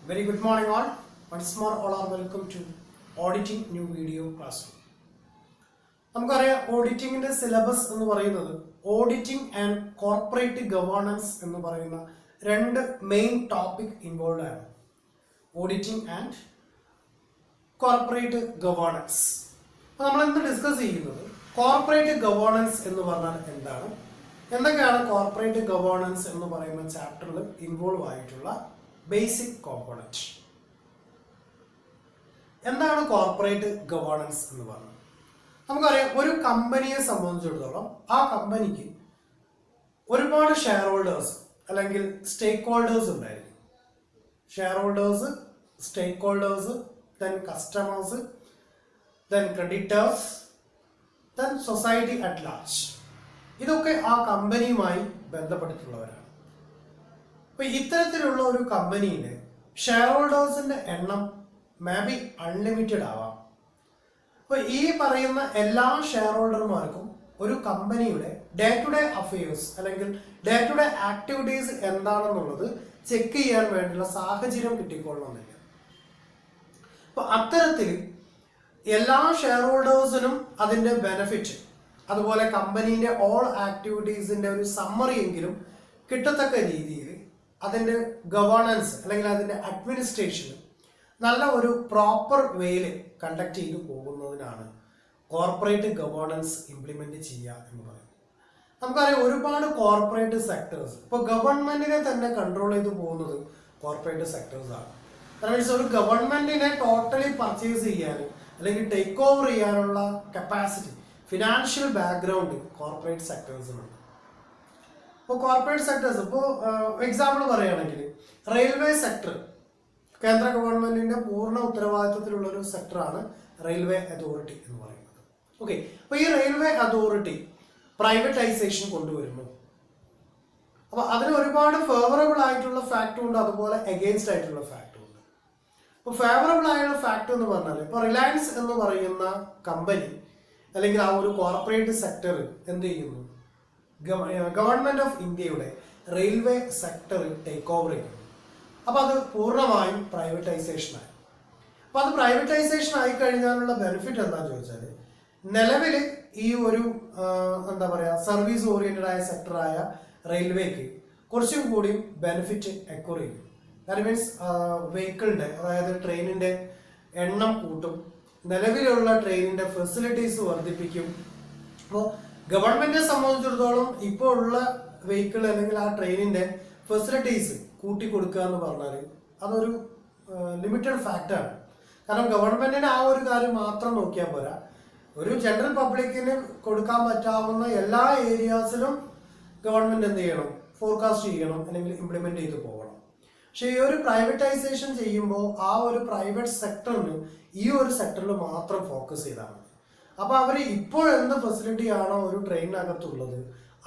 Very good morning all. Once more all are welcome to auditing new video classroom. നമുക്കറിയാം ഓഡിറ്റിംഗിന്റെ syllabus എന്ന് പറയുന്നത് auditing and corporate governance എന്ന് പറയുന്ന രണ്ട് main topic involve ആണ്. Auditing and corporate governance. അപ്പോൾ നമ്മൾ ഇന്ന് ഡിസ്കസ് ചെയ്യുന്നത് കോർപ്പറേറ്റ് ഗവേണൻസ് എന്ന് പറഞ്ഞാൽ എന്താണ്, എന്തൊക്കെയാണ് കോർപ്പറേറ്റ് ഗവേണൻസ് എന്ന് പറയുന്ന ചാപ്റ്ററിൽ ഇൻവോൾവ് ആയിട്ടുള്ള ബേസിക് കോമ്പോണന്റ്. എന്താണ് കോർപ്പറേറ്റ് ഗവേണൻസ് എന്ന് പറഞ്ഞാൽ നമുക്കറിയാം, ഒരു കമ്പനിയെ സംബന്ധിച്ചിടത്തോളം ആ കമ്പനിക്ക് ഒരുപാട് ഷെയർ ഹോൾഡേഴ്സ് അല്ലെങ്കിൽ സ്റ്റേക്ക് ഹോൾഡേഴ്സ് ഉണ്ടായിരിക്കും. Shareholders, stakeholders, then customers, then creditors, then society at large. ഇതൊക്കെ ആ കമ്പനിയുമായി ബന്ധപ്പെട്ടിട്ടുള്ളവരാണ്. അപ്പൊ ഇത്തരത്തിലുള്ള ഒരു കമ്പനിയിലെ ഷെയർ ഹോൾഡേഴ്സിന്റെ എണ്ണം മേ ബി അൺലിമിറ്റഡ് ആവാം. അപ്പൊ ഈ പറയുന്ന എല്ലാ ഷെയർ ഹോൾഡർമാർക്കും ഒരു കമ്പനിയുടെ ഡേ ടു ഡേ അഫയേഴ്സ് അല്ലെങ്കിൽ ഡേ ടു ഡേ ആക്ടിവിറ്റീസ് എന്താണെന്നുള്ളത് ചെക്ക് ചെയ്യാൻ വേണ്ടിയുള്ള സാഹചര്യം കിട്ടിക്കൊള്ളണമെന്നില്ല. അപ്പൊ അത്തരത്തിൽ എല്ലാ ഷെയർ ഹോൾഡേഴ്സിനും അതിന്റെ ബെനിഫിറ്റ്, അതുപോലെ കമ്പനീന്റെ ഓൾ ആക്ടിവിറ്റീസിന്റെ ഒരു സമ്മറി എങ്കിലും കിട്ടത്തക്ക രീതിയിൽ അതിന്റെ ഗവേണൻസ് അല്ലെങ്കിൽ അതിന്റെ അഡ്മിനിസ്ട്രേഷൻ നല്ല ഒരു പ്രോപ്പർ വേയിൽ കണ്ടക്ട് ചെയ്തു പോകുന്നതിനാണ് കോർപ്പറേറ്റ് ഗവേണൻസ് ഇംപ്ലിമെന്റ് ചെയ്യുക എന്ന് പറയുന്നത്. നമുക്കറിയാം, ഒരുപാട് കോർപ്പറേറ്റ് സെക്ടേഴ്സ് ഇപ്പോൾ ഗവൺമെന്റിനെ തന്നെ കൺട്രോൾ ചെയ്തു പോകുന്നത് കോർപ്പറേറ്റ് സെക്ടേഴ്സ് ആണ്. മീൻസ് ഒരു ഗവൺമെന്റിനെ ടോട്ടലി പർച്ചേസ് ചെയ്യാനും അല്ലെങ്കിൽ ടേക്ക് ഓവർ ചെയ്യാനുള്ള കപ്പാസിറ്റി, ഫിനാൻഷ്യൽ ബാക്ക്ഗ്രൗണ്ട് കോർപ്പറേറ്റ് സെക്ടേഴ്സിനുണ്ട്. ഇപ്പോൾ കോർപ്പറേറ്റ് സെക്ടേഴ്സ്, ഇപ്പോൾ എക്സാമ്പിൾ പറയുകയാണെങ്കിൽ റെയിൽവേ സെക്ടർ കേന്ദ്ര ഗവൺമെന്റിന്റെ പൂർണ്ണ ഉത്തരവാദിത്വത്തിലുള്ള ഒരു സെക്ടറാണ് റെയിൽവേ അതോറിറ്റി എന്ന് പറയുന്നത്. ഓക്കെ, അപ്പോൾ ഈ റെയിൽവേ അതോറിറ്റി പ്രൈവറ്റൈസേഷൻ കൊണ്ടുവരുന്നു. അപ്പൊ അതിന് ഒരുപാട് ഫേവറബിൾ ആയിട്ടുള്ള ഫാക്റ്റും ഉണ്ട്, അതുപോലെ അഗെയിൻസ്റ്റ് ആയിട്ടുള്ള ഫാക്റ്റും ഉണ്ട്. അപ്പോൾ ഫേവറബിൾ ആയിട്ടുള്ള ഫാക്ട് എന്ന് പറഞ്ഞാൽ ഇപ്പോൾ റിലയൻസ് എന്ന് പറയുന്ന കമ്പനി അല്ലെങ്കിൽ ആ ഒരു കോർപ്പറേറ്റ് സെക്ടർ എന്ത് ചെയ്യുന്നു, ഗവൺമെന്റ് ഓഫ് ഇന്ത്യയുടെ റെയിൽവേ സെക്ടർ ടേക്ക് ഓവർ ചെയ്യുന്നു. അപ്പൊ അത് പൂർണ്ണമായും പ്രൈവറ്റൈസേഷൻ ആയി. അപ്പൊ അത് പ്രൈവറ്റൈസേഷൻ ആയി കഴിഞ്ഞാലുള്ള ബെനിഫിറ്റ് എന്താണെന്ന് ചോദിച്ചാൽ, നിലവിൽ ഈ ഒരു എന്താ പറയാ സർവീസ് ഓറിയന്റഡ് ആയ സെക്ടറായ റെയിൽവേക്ക് കുറച്ചും കൂടി ബെനിഫിറ്റ് അക്വയർ ചെയ്യും. ദാറ്റ് മീൻസ് വെഹിക്കിളിന്റെ, അതായത് ട്രെയിനിന്റെ എണ്ണം കൂട്ടും, നിലവിലുള്ള ട്രെയിനിന്റെ ഫെസിലിറ്റീസ് വർദ്ധിപ്പിക്കും. അപ്പോൾ ഗവൺമെന്റിനെ സംബന്ധിച്ചിടത്തോളം ഇപ്പോൾ ഉള്ള വെഹിക്കിൾ അല്ലെങ്കിൽ ആ ട്രെയിനിന്റെ ഫെസിലിറ്റീസ് കൂട്ടിക്കൊടുക്കുക എന്ന് പറഞ്ഞാൽ അതൊരു ലിമിറ്റഡ് ഫാക്റ്റാണ്. കാരണം ഗവൺമെന്റിന് ആ ഒരു കാര്യം മാത്രം നോക്കിയാൽ പോരാ, ഒരു ജനറൽ പബ്ലിക്കിന് കൊടുക്കാൻ പറ്റാവുന്ന എല്ലാ ഏരിയാസിലും ഗവൺമെന്റ് എന്ത് ചെയ്യണം, ഫോർകാസ്റ്റ് ചെയ്യണം അല്ലെങ്കിൽ ഇംപ്ലിമെന്റ് ചെയ്ത് പോകണം. പക്ഷെ ഈ ഒരു പ്രൈവറ്റൈസേഷൻ ചെയ്യുമ്പോൾ ആ ഒരു പ്രൈവറ്റ് സെക്ടറിന് ഈ ഒരു സെക്ടറിൽ മാത്രം ഫോക്കസ് ചെയ്താൽ മതി. അപ്പൊ അവർ ഇപ്പോൾ എന്ത് ഫെസിലിറ്റി ആണോ ഒരു ട്രെയിനിനകത്തുള്ളത്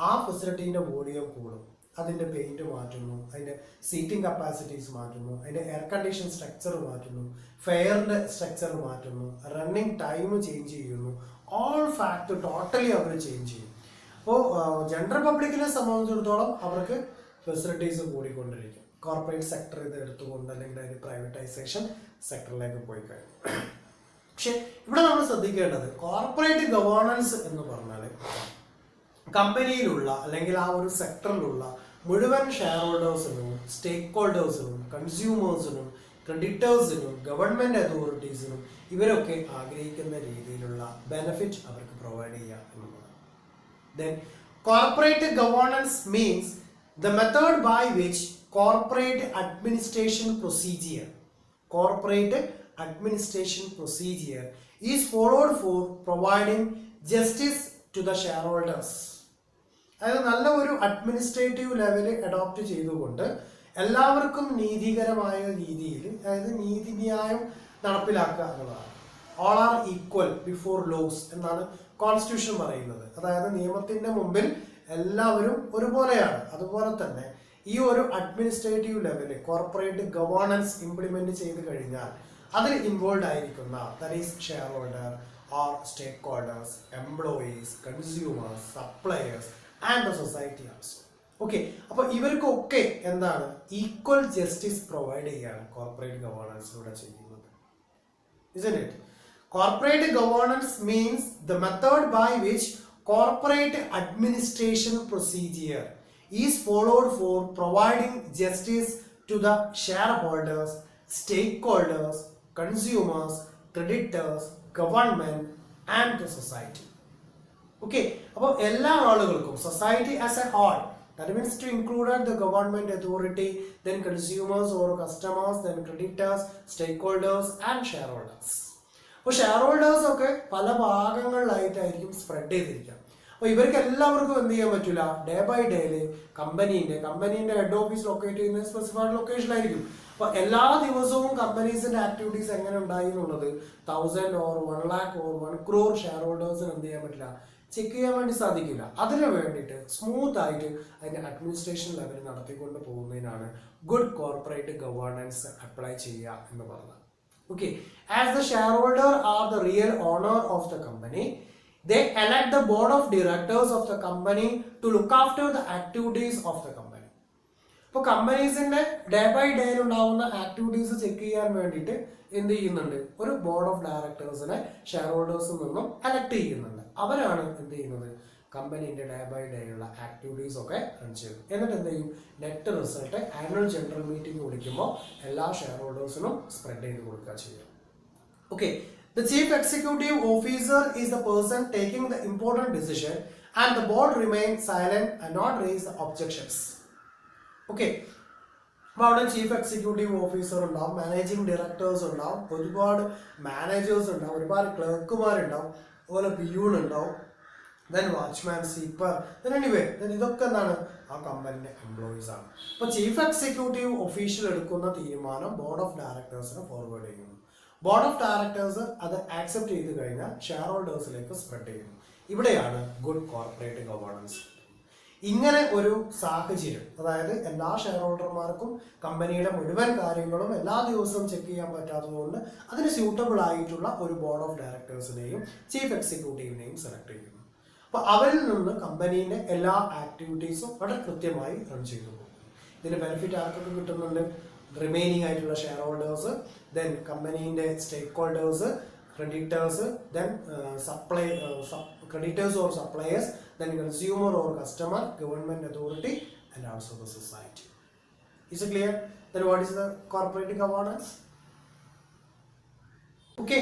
ആ ഫെസിലിറ്റീന്റെ വോളിയം കൂടും. അതിന്റെ പെയിന്റ് മാറ്റുന്നു, അതിന്റെ സീറ്റിംഗ് കപ്പാസിറ്റീസ് മാറ്റുന്നു, അതിന്റെ എയർ കണ്ടീഷൻ സ്ട്രക്ചർ മാറ്റുന്നു, ഫെയറിന്റെ സ്ട്രക്ചർ മാറ്റുന്നു, റണ്ണിങ് ടൈം ചേഞ്ച് ചെയ്യുന്നു, ഓൾ ഫാക്ട് ടോട്ടലി അവർ ചേഞ്ച് ചെയ്യും. അപ്പോൾ ജനറൽ പബ്ലിക്കിനെ സംബന്ധിച്ചിടത്തോളം അവർക്ക് ഫെസിലിറ്റീസ് കൂടിക്കൊണ്ടിരിക്കും. കോർപ്പറേറ്റ് സെക്ടർ ഇത് എടുത്തുകൊണ്ട് അല്ലെങ്കിൽ അതിന്റെ പ്രൈവറ്റൈസേഷൻ സെക്ടറിലേക്ക് പോയി കഴിഞ്ഞു. പക്ഷെ ഇവിടെ നമ്മൾ ശ്രദ്ധിക്കേണ്ടത് കോർപ്പറേറ്റ് ഗവേണൻസ് എന്ന് പറഞ്ഞാൽ കമ്പനിയിലുള്ള അല്ലെങ്കിൽ ആ ഒരു സെക്ടറിലുള്ള മുഴുവൻ ഷെയർ ഹോൾഡേഴ്സിനും, സ്റ്റേക്ക് ഹോൾഡേഴ്സിനും, കൺസ്യൂമേഴ്സിനും, ക്രെഡിറ്റേഴ്സിനും, ഗവൺമെന്റ് അതോറിറ്റീസിനും ഇവരൊക്കെ ആഗ്രഹിക്കുന്ന രീതിയിലുള്ള ബെനിഫിറ്റ് അവർക്ക് പ്രൊവൈഡ് ചെയ്യുക എന്നുള്ളതാണ്. Then corporate governance means the method by which corporate administration procedure is followed for providing justice to the shareholders. അതായത് നല്ല ഒരു അഡ്മിനിസ്ട്രേറ്റീവ് ലെവൽ അഡോപ്റ്റ് ചെയ്തുകൊണ്ട് എല്ലാവർക്കും നീതികരമായ രീതിയിൽ, അതായത് നീതിന്യായം നടപ്പിലാക്കുക എന്നുള്ളതാണ്. All are equal before laws എന്നാണ് കോൺസ്റ്റിറ്റ്യൂഷൻ പറയുന്നത്. അതായത് നിയമത്തിന്റെ മുമ്പിൽ എല്ലാവരും ഒരുപോലെയാണ്. അതുപോലെ തന്നെ ഈ ഒരു administrative level corporate governance implement ചെയ്ത് കഴിഞ്ഞാൽ അതിൽ ഇൻവോൾവ് ആയിരിക്കുന്ന that is shareholder or stakeholders, employees, consumers, suppliers and the society also. Okay, അപ്പൊ ഇവർക്കൊക്കെ എന്താണ് ഈക്വൽ ജസ്റ്റിസ് പ്രൊവൈഡ് ചെയ്യാണ് കോർപ്പറേറ്റ് ഗവേണൻസിലൂടെ ചെയ്യുന്നത്. Isn't it? Corporate governance means the method by which corporate administration procedure is followed for providing justice to the shareholders, stakeholders, consumers, creditors, government and the society. Okay, അപ്പോൾ എല്ലാ ആളുകൾക്കും society as a whole, that means to include the government authority, then consumers or customers, then creditors, stakeholders and shareholders. അപ്പോൾ shareholders ഒക്കെ പല ഭാഗങ്ങളിലായിട്ടായിരിക്കും spread ചെയ്തിരിക്കുക. അപ്പോൾ ഇവർക്ക് എല്ലാവർക്കും എന്ത് ചെയ്യാൻ പറ്റില്ല, ഡേ ബൈ ഡേയില് കമ്പനീൻ്റെ ഹെഡ് ഓഫീസ് ലൊക്കേറ്റ് ചെയ്യുന്ന സ്പെസിഫൈഡ് ലൊക്കേഷനിലായിരിക്കും. അപ്പോൾ എല്ലാ ദിവസവും കമ്പനീസിന്റെ ആക്ടിവിറ്റീസ് എങ്ങനെ ഉണ്ടായി എന്നുള്ളത് 1000 or 1 lakh or 1 crore share ഹോൾഡേഴ്സിന് എന്ത് ചെയ്യാൻ പറ്റില്ല, ചെക്ക് ചെയ്യാൻ വേണ്ടി സാധിക്കില്ല. അതിന് വേണ്ടിയിട്ട് സ്മൂത്ത് ആയിട്ട് അതിന്റെ അഡ്മിനിസ്ട്രേഷൻ ലെവൽ നടത്തിക്കൊണ്ട് പോകുന്നതിനാണ് ഗുഡ് കോർപ്പറേറ്റ് ഗവേണൻസ് അപ്ലൈ ചെയ്യുക എന്ന് പറഞ്ഞത്. Okay, as the shareholder are the real owner of the company, they elect the board of directors of the company to look after the activities of the company. ഇപ്പോൾ കമ്പനീസിന്റെ day by day ഉണ്ടാവുന്ന activities check ചെയ്യാൻ വേണ്ടിയിട്ട് എന്ത് ചെയ്യുന്നുണ്ട്, ഒരു board of ഡയറക്ടേഴ്സിനെ share ഹോൾഡേഴ്സിൽ നിന്നും elect ചെയ്യുന്നുണ്ട്. അവരാണ് എന്ത് ചെയ്യുന്നത്, കമ്പനീന്റെ ഡേ ബൈ ഡേ ഉള്ള ആക്ടിവിറ്റീസ് ഒക്കെ റൺ ചെയ്യും. എന്നിട്ട് എന്ത് ചെയ്യും, net result annual general meeting വിളിക്കുമ്പോൾ എല്ലാ ഷെയർ ഹോൾഡേഴ്സിനും സ്പ്രെഡ് ചെയ്ത് കൊടുക്കുക ചെയ്യുക. Okay, the chief executive officer is the person taking the important decision and the board remains silent and not raise the objections. Okay, അപ്പോൾ അവിടെ ചീഫ് എക്സിക്യൂട്ടീവ് ഓഫീസർ ഉണ്ടാവും, managing directors ഉണ്ടാവും, ഒരുപാട് മാനേജേഴ്സ് ഉണ്ടാവും, ഒരുപാട് ക്ലർക്കുമാരുണ്ടാവും, അതുപോലെ പിയൂൺ ഉണ്ടാവും, ദെൻ വാച്ച്മാൻ, സ്വീപ്പർ, ഇതൊക്കെ എന്താണ്, ആ കമ്പനിയുടെ എംപ്ലോയീസ് ആണ്. അപ്പോൾ ചീഫ് എക്സിക്യൂട്ടീവ് ഒഫീഷ്യൽ എടുക്കുന്ന തീരുമാനം ബോർഡ് ഓഫ് ഡയറക്ടേഴ്സിന് ഫോർവേഡ് ചെയ്യുന്നു. ബോർഡ് ഓഫ് ഡയറക്ടേഴ്സ് അത് ആക്സെപ്റ്റ് ചെയ്ത് കഴിഞ്ഞാൽ ഷെയർ ഹോൾഡേഴ്സിലേക്ക് സ്പ്രെഡ് ചെയ്യുന്നു. ഇവിടെയാണ് ഗുഡ് കോർപ്പറേറ്റ് ഗവേണൻസ്. ഇങ്ങനെ ഒരു സാഹചര്യം, അതായത് എല്ലാ ഷെയർ ഹോൾഡർമാർക്കും കമ്പനിയുടെ മുഴുവൻ കാര്യങ്ങളും എല്ലാ ദിവസവും ചെക്ക് ചെയ്യാൻ പറ്റാത്തതുകൊണ്ട് അതിന് സ്യൂട്ടബിൾ ആയിട്ടുള്ള ഒരു ബോർഡ് ഓഫ് ഡയറക്ടേഴ്സിനെയും ചീഫ് എക്സിക്യൂട്ടീവിനെയും സെലക്ട് ചെയ്യുന്നു. അപ്പോൾ അവരിൽ നിന്ന് കമ്പനീൻ്റെ എല്ലാ ആക്ടിവിറ്റീസും വളരെ കൃത്യമായി റൺ ചെയ്തു പോകും. ഇതിന് ബെനിഫിറ്റ് ആർക്കൊക്കെ കിട്ടുന്നുണ്ട്, റിമൈനിങ് ആയിട്ടുള്ള ഷെയർ ഹോൾഡേഴ്സ്, ദെൻ കമ്പനീൻ്റെ stake holders, creditors, then creditors or suppliers, then consumer or customer, government authority and also the society. Is it clear? Then what is the corporate governance? Okay,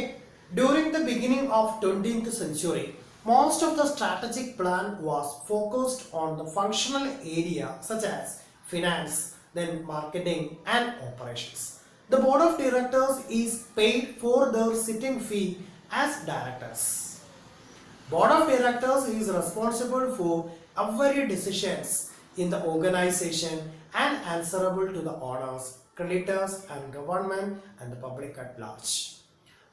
during the beginning of 20th century, most of the strategic plan was focused on the functional area such as finance, then marketing and operations. The board of directors is paid for their sitting fee as directors. Board of directors is responsible for every decisions in the organization and answerable to the owners, creditors and government and the public at large.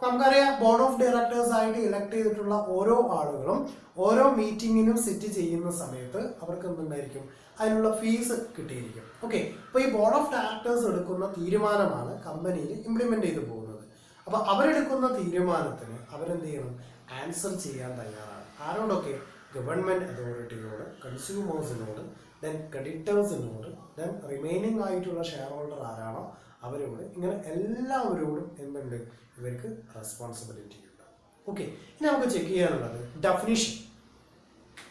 നമുക്കറിയാം, board of directors ആയിട്ട് elect ചെയ്തിട്ടുള്ള ഓരോ ആളുകളും ഓരോ മീറ്റിങ്ങിനും sit ചെയ്യുന്ന സമയത്ത് അവർക്ക് എന്തുണ്ടായിരിക്കും, അതിനുള്ള ഫീസ് കിട്ടിയിരിക്കും. ഓക്കെ, അപ്പോൾ ഈ ബോർഡ് ഓഫ് ഡയറക്ടേഴ്സ് എടുക്കുന്ന തീരുമാനമാണ് കമ്പനിയിൽ ഇംപ്ലിമെന്റ് ചെയ്തു പോകുന്നത്. അപ്പോൾ അവരെടുക്കുന്ന തീരുമാനത്തിന് അവരെന്ത് ചെയ്യണം, ആൻസർ ചെയ്യാൻ തയ്യാറാണ്. ആരോടൊക്കെ, ഗവൺമെൻറ് അതോറിറ്റിയോട്, കൺസ്യൂമേഴ്സിനോട്, ദെൻ ക്രെഡിറ്റേഴ്സിനോട്, ദെൻ റിമൈനിങ് ആയിട്ടുള്ള ഷെയർ ഹോൾഡർ ആരാണോ അവരോട്, ഇങ്ങനെ എല്ലാവരോടും എന്തുണ്ട്, ഇവർക്ക് റെസ്പോൺസിബിലിറ്റി ഉണ്ട്. ഓക്കെ, ഇനി നമുക്ക് ചെക്ക് ചെയ്യാനുള്ളത് ഡെഫിനിഷൻ,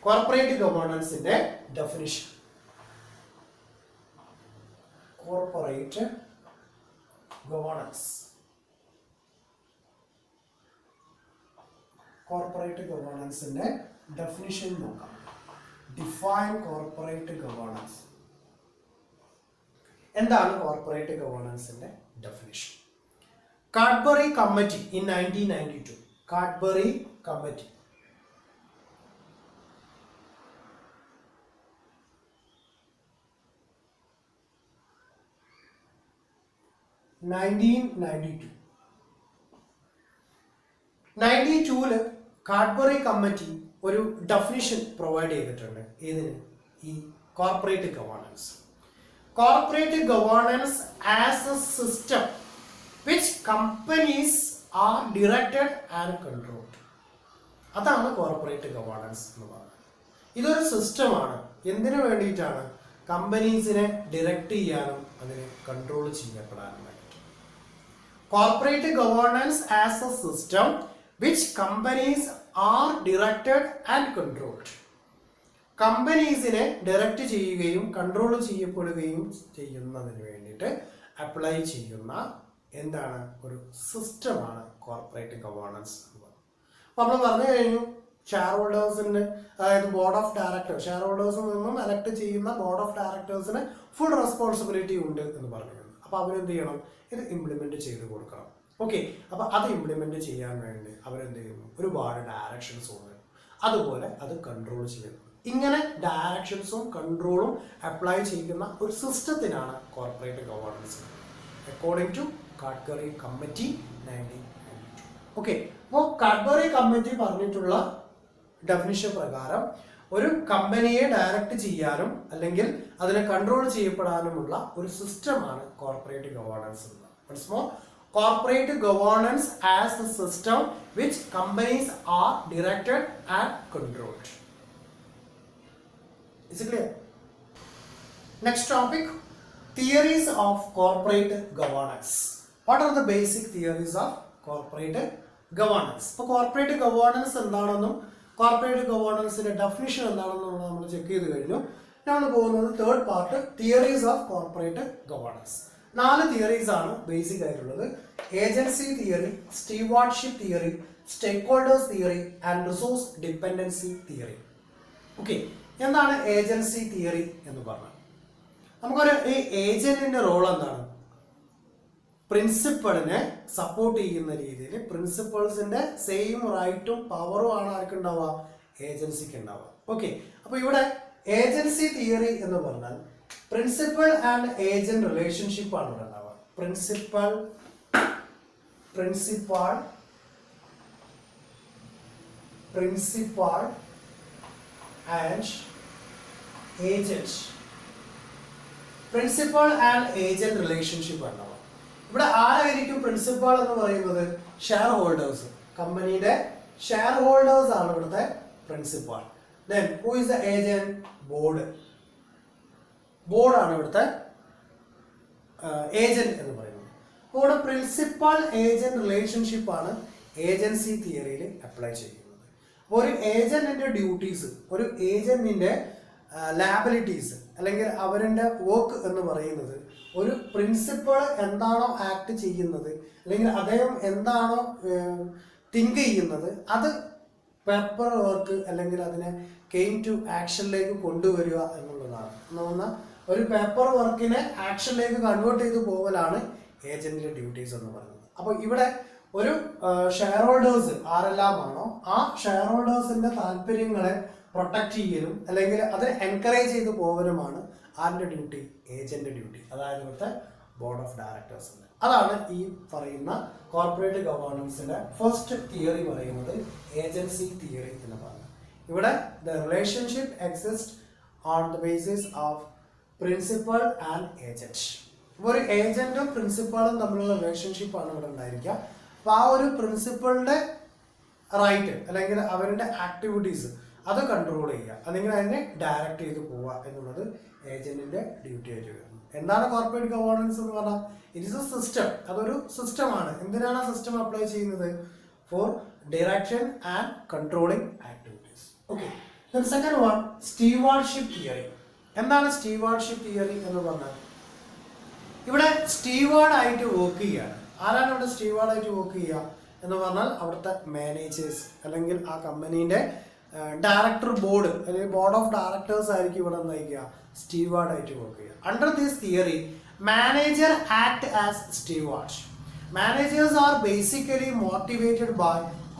കോർപ്പറേറ്റ് ഗവേണൻസിന്റെ ഡെഫിനിഷൻ. കോർപ്പറേറ്റ് ഗവേണൻസ്, കോർപ്പറേറ്റ് ഗവേണൻസിന്റെ ഡെഫിനിഷൻ നോക്കാം. Define corporate governance. എന്താണ് കോർപ്പറേറ്റ് ഗവേണൻസിന്റെ definition? Cadbury committee in 1992, Cadbury committee 1992 Cadbury committee ഒരു ഡെഫിനിഷൻ പ്രൊവൈഡ് ചെയ്തിട്ടുണ്ട്. ഇതിന് ഈ corporate governance. Corporate governance as a system which companies are directed and controlled. അതാണ് corporate governance എന്ന് പറയുന്നത്. ഇതൊരു സിസ്റ്റമാണ്. എന്തിനു വേണ്ടിയിട്ടാണ്? കമ്പനീസിനെ ഡയറക്റ്റ് ചെയ്യാനും അതിനെ കൺട്രോൾ ചെയ്യപ്പെടാനും വേണ്ടി. Corporate governance as a system which companies are directed and controlled. കമ്പനീസിനെ ഡയറക്റ്റ് ചെയ്യുകയും കൺട്രോൾ ചെയ്യപ്പെടുകയും ചെയ്യുന്നതിന് വേണ്ടിയിട്ട് അപ്ലൈ ചെയ്യുന്ന എന്താണ് ഒരു സിസ്റ്റമാണ് കോർപ്പറേറ്റ് ഗവേണൻസ് എന്ന് പറയുന്നത്. അപ്പോൾ നമ്മൾ പറഞ്ഞു കഴിഞ്ഞു ഷെയർ ഹോൾഡേഴ്സിന്, അതായത് ബോർഡ് ഓഫ് ഡയറക്ടേഴ്സ്, ഷെയർ ഹോൾഡേഴ്സിൽ നിന്നും എലക്ട് ചെയ്യുന്ന ബോർഡ് ഓഫ് ഡയറക്ടേഴ്സിന് ഫുൾ റെസ്പോൺസിബിലിറ്റി ഉണ്ട് എന്ന് പറഞ്ഞു. അപ്പോൾ അവരെന്ത് ചെയ്യണം, ഇത് ഇംപ്ലിമെന്റ് ചെയ്ത് കൊടുക്കണം. ഓക്കെ, അപ്പോൾ അത് ഇംപ്ലിമെന്റ് ചെയ്യാൻ വേണ്ടി അവരെന്ത് ചെയ്യുന്നു, ഒരുപാട് ഡയറക്ഷൻസ് ഉണ്ട്, അതുപോലെ അത് കൺട്രോൾ ചെയ്യുന്നു. ഇങ്ങനെ ഡയറക്ഷൻസും കൺട്രോളും അപ്ലൈ ചെയ്യുന്ന ഒരു സിസ്റ്റത്തിനാണ് corporate governance according to Cadbury committee 1992. Okay, അപ്പോൾ കാഡ്ബറി കമ്മിറ്റി പറഞ്ഞിട്ടുള്ള ഡെഫിനിഷൻ പ്രകാരം ഒരു കമ്പനിയെ ഡയറക്റ്റ് ചെയ്യാനും അല്ലെങ്കിൽ അതിനെ കൺട്രോൾ ചെയ്യപ്പെടാനുമുള്ള ഒരു സിസ്റ്റമാണ് കോർപ്പറേറ്റ് ഗവേണൻസ് എന്ന്. Once more, corporate governance as a system which companies are directed and controlled. Is it clear? Next topic, theories of corporate governance. What are the basic theories of corporate governance? ഇപ്പോൾ corporate governance എന്താണെന്നും corporate ഗവേണൻസിന്റെ definition എന്താണെന്നും നമ്മൾ check ചെയ്ത് കഴിഞ്ഞു. നമ്മൾ പോകുന്നത് third part, theories of corporate governance. 4 theories ആണ് ബേസിക് ആയിട്ടുള്ളത്. Agency theory, stewardship theory, stakeholders theory and resource dependency theory. Okay, എന്താണ് ഏജൻസി തിയറി എന്ന് പറഞ്ഞാൽ? നമുക്കൊരു ഈ ഏജന്റിന്റെ റോൾ എന്താണ്? പ്രിൻസിപ്പളിനെ സപ്പോർട്ട് ചെയ്യുന്ന രീതിയിൽ പ്രിൻസിപ്പൾസിന്റെ സെയിം റൈറ്റും പവറും ആണ് ആർക്കുണ്ടാവുക? ഏജൻസിക്ക് ഉണ്ടാവുക. ഓക്കെ, അപ്പൊ ഇവിടെ ഏജൻസി തിയറി എന്ന് പറഞ്ഞാൽ പ്രിൻസിപ്പൽ ആൻഡ് ഏജന്റ് റിലേഷൻഷിപ്പ് ആണ് ഇവിടെ ഉണ്ടാവുക. Principal and agent, principal and agent relationship ഉണ്ടാവുക. ഇവിടെ ആരായിരിക്കും പ്രിൻസിപ്പൽ എന്ന് പറയുന്നത്? ഷെയർ ഹോൾഡേഴ്സ്, കമ്പനിയുടെ ഷെയർ ഹോൾഡേഴ്സ് ആണ് ഇവിടുത്തെ principal. Then who is the agent? ബോർഡാണ് ഇവിടുത്തെ ഏജന്റ് എന്ന് പറയുന്നത്. അപ്പോൾ ഇവിടെ പ്രിൻസിപ്പൽ ഏജന്റ് റിലേഷൻഷിപ്പ് ആണ് ഏജൻസി തിയറിയിൽ അപ്ലൈ ചെയ്യുന്നത്. അപ്പോൾ ഒരു ഏജന്റിന്റെ ഡ്യൂട്ടീസ്, ഒരു ഏജന്റിന്റെ ലാബിലിറ്റീസ് അല്ലെങ്കിൽ അവരുടെ വർക്ക് എന്ന് പറയുന്നത് ഒരു പ്രിൻസിപ്പൾ എന്താണോ ആക്ട് ചെയ്യുന്നത് അല്ലെങ്കിൽ അദ്ദേഹം എന്താണോ തിങ്ക് ചെയ്യുന്നത് അത് പേപ്പർ വർക്ക് അല്ലെങ്കിൽ അതിനെ കെയിം ടു ആക്ഷനിലേക്ക് കൊണ്ടുവരിക എന്നുള്ളതാണ്. എന്ന് പറഞ്ഞാൽ ഒരു പേപ്പർ വർക്കിനെ ആക്ഷനിലേക്ക് കൺവേർട്ട് ചെയ്ത് പോകലാണ് ഏജന്റിന്റെ ഡ്യൂട്ടീസ് എന്ന് പറയുന്നത്. അപ്പോൾ ഇവിടെ ഒരു ഷെയർ ഹോൾഡേഴ്സ് ആരെല്ലാമാണോ ആ ഷെയർ ഹോൾഡേഴ്സിന്റെ താല്പര്യങ്ങളെ പ്രൊട്ടക്ട് ചെയ്യലും അല്ലെങ്കിൽ അതിനെ എൻകറേജ് ചെയ്ത് പോകലുമാണ് ആരുടെ ഡ്യൂട്ടി? Agent duty. അതായത് ഇവിടുത്തെ ബോർഡ് ഓഫ് ഡയറക്ടേഴ്സിന്റെ. അതാണ് ഈ പറയുന്ന കോർപ്പറേറ്റ് ഗവേണൻസിന്റെ ഫസ്റ്റ് തിയറി പറയുന്നത് ഏജൻസി തിയറി എന്ന് പറയുന്നത്. ഇവിടെ the relationship exist on the basis of principal and agent. ഒരു ഏജന്റും പ്രിൻസിപ്പളും തമ്മിലുള്ള റിലേഷൻഷിപ്പ് ആണ് ഇവിടെ ഉണ്ടായിരിക്കുക. അപ്പോൾ ആ ഒരു പ്രിൻസിപ്പളിന്റെ റൈറ്റ് അല്ലെങ്കിൽ അവരുടെ ആക്ടിവിറ്റീസ് അത് കൺട്രോൾ ചെയ്യുക അല്ലെങ്കിൽ അതിനെ ഡയറക്റ്റ് ചെയ്ത് പോവുക എന്നുള്ളത് ഏജന്റിന്റെ ഡ്യൂട്ടി ആയിട്ട് വരുന്നു. എന്താണ് കോർപ്പറേറ്റ് ഗവേണൻസ് എന്ന് പറഞ്ഞാൽ? It is a system. അതൊരു സിസ്റ്റമാണ്. എന്തിനാണ് ആ സിസ്റ്റം അപ്ലൈ ചെയ്യുന്നത്? For direction and controlling activities. Okay, second one, stewardship theory. എന്താണ് സ്റ്റീവാർഡ്ഷിപ്പ് തിയറി എന്ന് പറഞ്ഞാൽ? ഇവിടെ സ്റ്റീവാർഡ് ആയിട്ട് വർക്ക് ചെയ്യുകയാണ്. ആരാണ് ഇവിടെ സ്റ്റീവാർഡ് ആയിട്ട് വർക്ക് ചെയ്യുക എന്ന് പറഞ്ഞാൽ? അവിടുത്തെ മാനേജേഴ്സ് അല്ലെങ്കിൽ ആ കമ്പനീന്റെ ഡയറക്ടർ ബോർഡ് അല്ലെങ്കിൽ ബോർഡ് ഓഫ് ഡയറക്ടേഴ്സ് ആയിരിക്കും ഇവിടെ നയിക്കുക, സ്റ്റീവാർഡ് ആയിട്ട് വർക്ക് ചെയ്യുക. Under this theory manager act as steward. Managers are basically motivated by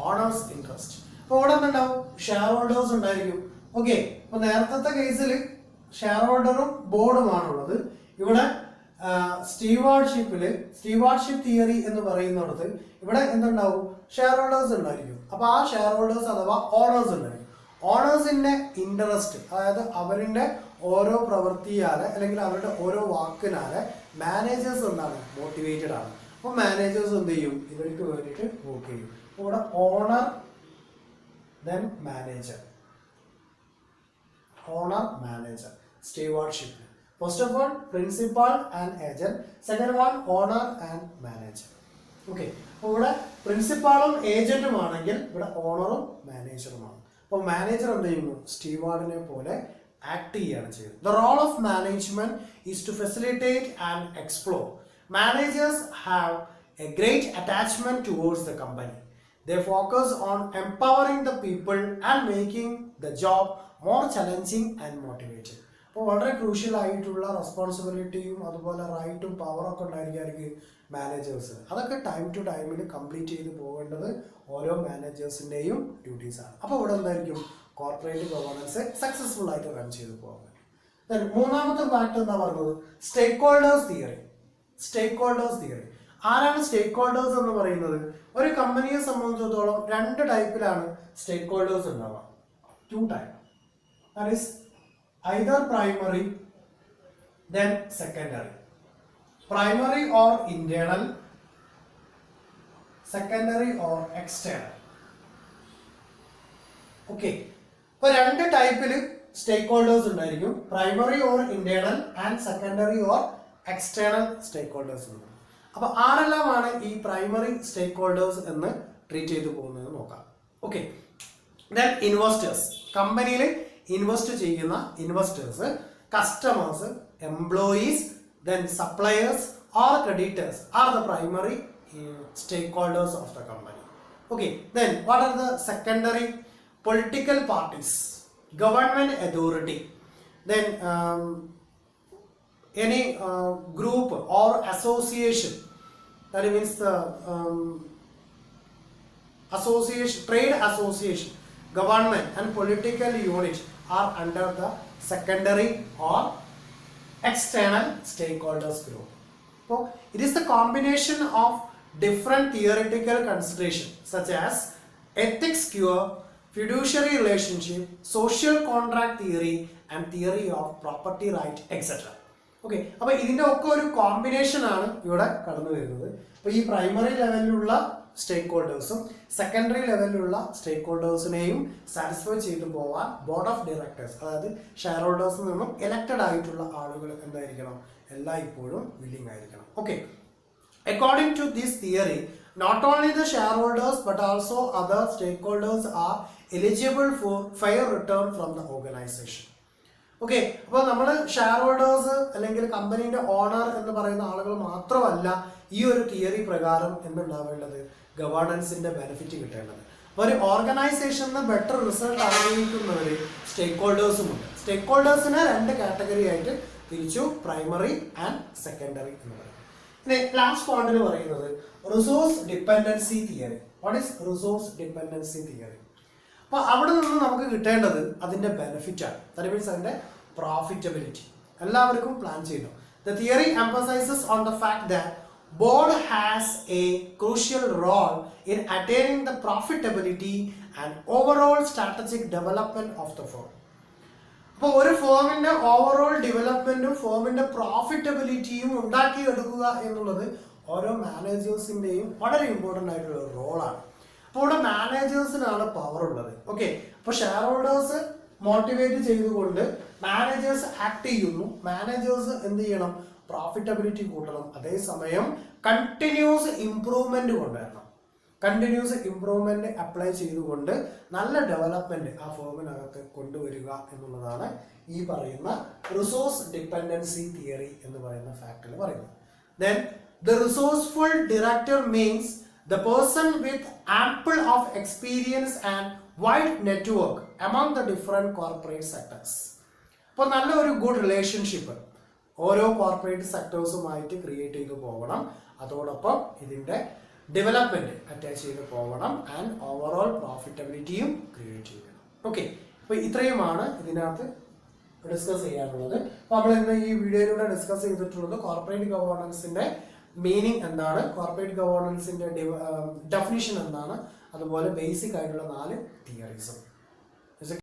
owners interest. അപ്പോൾ ഇവിടെ എന്തുണ്ടാവും? ഷെയർ ഹോൾഡേഴ്സ് ഉണ്ടായിരിക്കും. ഓക്കെ, അപ്പൊ നേരത്തെ കേസിൽ ഷെയർ ഹോൾഡറും ബോർഡുമാണുള്ളത്. ഇവിടെ സ്റ്റീവാർഡ്ഷിപ്പ് തിയറി എന്ന് പറയുന്നിടത്ത് ഇവിടെ എന്തുണ്ടാവും? ഷെയർ ഹോൾഡേഴ്സ് ഉണ്ടായിരിക്കും. അപ്പൊ ആ ഷെയർ ഹോൾഡേഴ്സ് അഥവാ ഓണേഴ്സ് ഉണ്ടായിരിക്കും. ഓണേഴ്സിന്റെ ഇൻട്രസ്റ്റ്, അതായത് അവരുടെ ഓരോ പ്രവൃത്തിയാല് അല്ലെങ്കിൽ അവരുടെ ഓരോ വാക്കിനാല് മാനേജേഴ്സ് എന്താണ്? മോട്ടിവേറ്റഡ് ആണ്. അപ്പോൾ മാനേജേഴ്സ് എന്ത് ചെയ്യും? ഇവർക്ക് വേണ്ടിയിട്ട് വർക്ക് ചെയ്യും. അപ്പോൾ ഇവിടെ owner then manager, stewardship. First of all principal and agent, second one owner and manager. Okay, അപ്പോൾ ഇവിടെ പ്രിൻസിപ്പാളും ഏജന്റും ആണെങ്കിൽ ഇവിടെ ഓണറും മാനേജറുമാണ്. അപ്പോൾ മാനേജർ എന്ത് ചെയ്യുന്നു? സ്റ്റീവാർഡിനെ പോലെ ആക്ട് ചെയ്യാണ് ചെയ്യുന്നത്. The role of management is to facilitate and explore. Managers have a great attachment towards the company. They focus on empowering the people and making the job more challenging and motivating. അപ്പോൾ വളരെ crucial ആയിട്ടുള്ള റെസ്പോൺസിബിലിറ്റിയും അതുപോലെ റൈറ്റും പവറൊക്കെ ഉണ്ടായിരിക്കും managers. അതൊക്കെ time to ടൈമിൽ complete ചെയ്ത് പോകേണ്ടത് ഓരോ മാനേജേഴ്സിൻ്റെയും ഡ്യൂട്ടീസാണ്. അപ്പോൾ ഇവിടെ എന്തായിരിക്കും? കോർപ്പറേറ്റ് ഗവേണൻസ് സക്സസ്ഫുൾ ആയിട്ട് റൺ ചെയ്ത് പോകാൻ. മൂന്നാമത്തെ ഫാക്ട് എന്താ പറഞ്ഞത്? സ്റ്റേക്ക് holders theory. Stakeholders theory ആരാണ് സ്റ്റേക്ക് ഹോൾഡേഴ്സ് എന്ന് പറയുന്നത്? ഒരു കമ്പനിയെ സംബന്ധിച്ചിടത്തോളം രണ്ട് ടൈപ്പിലാണ് സ്റ്റേക്ക് ഹോൾഡേഴ്സ് ഉണ്ടാവുക. 2 types. That is either primary then secondary. Primary or internal, secondary or external. Okay. ഇപ്പോൾ രണ്ട് ടൈപ്പിൽ സ്റ്റേക്ക് ഹോൾഡേഴ്സ് ഉണ്ടായിരിക്കും. Primary or internal and secondary or external stakeholders ഉണ്ട്. അപ്പൊ ആരെല്ലാമാണ് ഈ പ്രൈമറി സ്റ്റേക്ക് ഹോൾഡേഴ്സ് എന്ന് ട്രീറ്റ് ചെയ്തു പോകുന്നത് നോക്കാം. Okay, then investors. കമ്പനിയിൽ ഇൻവെസ്റ്റ് ചെയ്യുന്ന investors, customers, employees, then suppliers or creditors are the primary stakeholders of the company. Okay, then what are the secondary? Political parties, government authority, then any group or association, that means the association, trade association, government and political unit are under the secondary or external stakeholders group. So it is the combination of different theoretical considerations such as ethics cure, fiduciary relationship, social contract theory and theory of property right, etc. Okay, അപ്പൊ ഇതിന്റെ ഒക്കെ ഒരു combination ആണ് ഇവിടെ കടന്നു വരുന്നത്. അപ്പൊ ഈ പ്രൈമറി ലെവലിലുള്ള സ്റ്റേക്ക് ഹോൾഡേഴ്സും സെക്കൻഡറി ലെവലിലുള്ള സ്റ്റേക്ക് ഹോൾഡേഴ്സിനെയും സാറ്റിസ്ഫൈ ചെയ്തു പോവാൻ ബോർഡ് ഓഫ് ഡയറക്ടേഴ്സ്, അതായത് ഷെയർ ഹോൾഡേഴ്സിൽ നിന്നും എലക്റ്റഡ് ആയിട്ടുള്ള ആളുകൾ എന്തായിരിക്കണം? എല്ലായ്പ്പോഴും വില്ലിംഗ് ആയിരിക്കണം. Okay, according to this theory not only the shareholders but also other stakeholders are eligible for fair return from the organization. Okay, അപ്പോൾ നമ്മൾ ഷെയർ ഹോൾഡേഴ്സ് അല്ലെങ്കിൽ കമ്പനീന്റെ ഓണർ എന്ന് പറയുന്ന ആളുകൾ മാത്രമല്ല ഈ ഒരു തിയറി പ്രകാരം എന്തുണ്ടാവേണ്ടത്? ഗവേണൻസിന്റെ ബെനിഫിറ്റ് കിട്ടേണ്ടത്. അപ്പോൾ ഒരു ഓർഗനൈസേഷന് ബെറ്റർ റിസൾട്ട് ആഗ്രഹിക്കുന്നവർ സ്റ്റേക്ക് ഹോൾഡേഴ്സും ഉണ്ട്. സ്റ്റേക്ക് ഹോൾഡേഴ്സിനെ 2 കാറ്റഗറി ആയിട്ട് തിരിച്ചു, പ്രൈമറി ആൻഡ് സെക്കൻഡറി എന്ന് പറയും. ഇനി ലാസ്റ്റ് പോയിന്റിൽ പറയുന്നത് resource dependency theory. What is resource dependency theory? അപ്പോൾ അവിടെ നിന്ന് നമുക്ക് കിട്ടേണ്ടത് അതിന്റെ ബെനിഫിറ്റ് ആണ്. ദാറ്റ് മീൻസ് അതിന്റെ പ്രോഫിറ്റബിലിറ്റി. എല്ലാവർക്കും പ്ലാൻ ചെയ്യണം. The theory emphasizes on the fact that board has a crucial role in attaining the profitability and overall strategic development of the firm. അപ്പോൾ ഒരു ഫേമിന്റെ ഓവറോൾ ഡെവലപ്മെന്റും ഫേമിന്റെ പ്രോഫിറ്റബിലിറ്റിയും ഉണ്ടാക്കിയെടുക്കുക എന്നുള്ളത് ഓരോ മാനേജേഴ്സിന്റെയും വളരെ ഇമ്പോർട്ടൻ്റ് ആയിട്ടുള്ള റോളാണ്. അപ്പോൾ ഇവിടെ മാനേജേഴ്സിനാണ് പവർ ഉള്ളത്. ഓക്കെ, അപ്പോൾ ഷെയർ ഹോൾഡേഴ്സ് മോട്ടിവേറ്റ് ചെയ്തുകൊണ്ട് മാനേജേഴ്സ് ആക്ട് ചെയ്യുന്നു. മാനേജേഴ്സ് എന്ത് ചെയ്യണം? പ്രോഫിറ്റബിലിറ്റി കൂട്ടണം. അതേസമയം കണ്ടിന്യൂസ് ഇംപ്രൂവ്മെന്റ് കൊണ്ടുവരണം. കണ്ടിന്യൂസ് ഇംപ്രൂവ്മെന്റ് അപ്ലൈ ചെയ്തുകൊണ്ട് നല്ല ഡെവലപ്മെന്റ് ആ ഫേമിനകത്ത് കൊണ്ടുവരിക എന്നുള്ളതാണ് ഈ പറയുന്ന റിസോഴ്സ് ഡിപ്പെൻഡൻസി തിയറി എന്ന് പറയുന്ന ഫാക്ടിൽ പറയുന്നത്. Then the resourceful director means the person with ample of experience and wide network among the different corporate sectors. അപ്പോൾ നല്ലൊരു ഗുഡ് റിലേഷൻഷിപ്പ് ഓരോ കോർപ്പറേറ്റ് സെക്ടേഴ്സുമായിട്ട് ക്രിയേറ്റ് ചെയ്ത് പോകണം. അതോടൊപ്പം ഇതിൻ്റെ ഡെവലപ്മെന്റ് അറ്റാച്ച് ചെയ്ത് പോകണം ആൻഡ് ഓവറോൾ പ്രോഫിറ്റബിലിറ്റിയും ക്രിയേറ്റ് ചെയ്യണം. ഓക്കെ, അപ്പോൾ ഇത്രയുമാണ് ഇതിനകത്ത് ഡിസ്കസ് ചെയ്യാനുള്ളത്. അപ്പോൾ നമ്മൾ ഇന്ന് ഈ വീഡിയോയിലൂടെ ഡിസ്കസ് ചെയ്തിട്ടുള്ളത് കോർപ്പറേറ്റ് ഗവേണൻസിന്റെ മീനിങ് എന്താണ്, കോർപ്പറേറ്റ് ഗവേണൻസിന്റെ ഡെഫിനിഷൻ എന്താണ്, അതുപോലെ ബേസിക് ആയിട്ടുള്ള 4 തിയറീസും.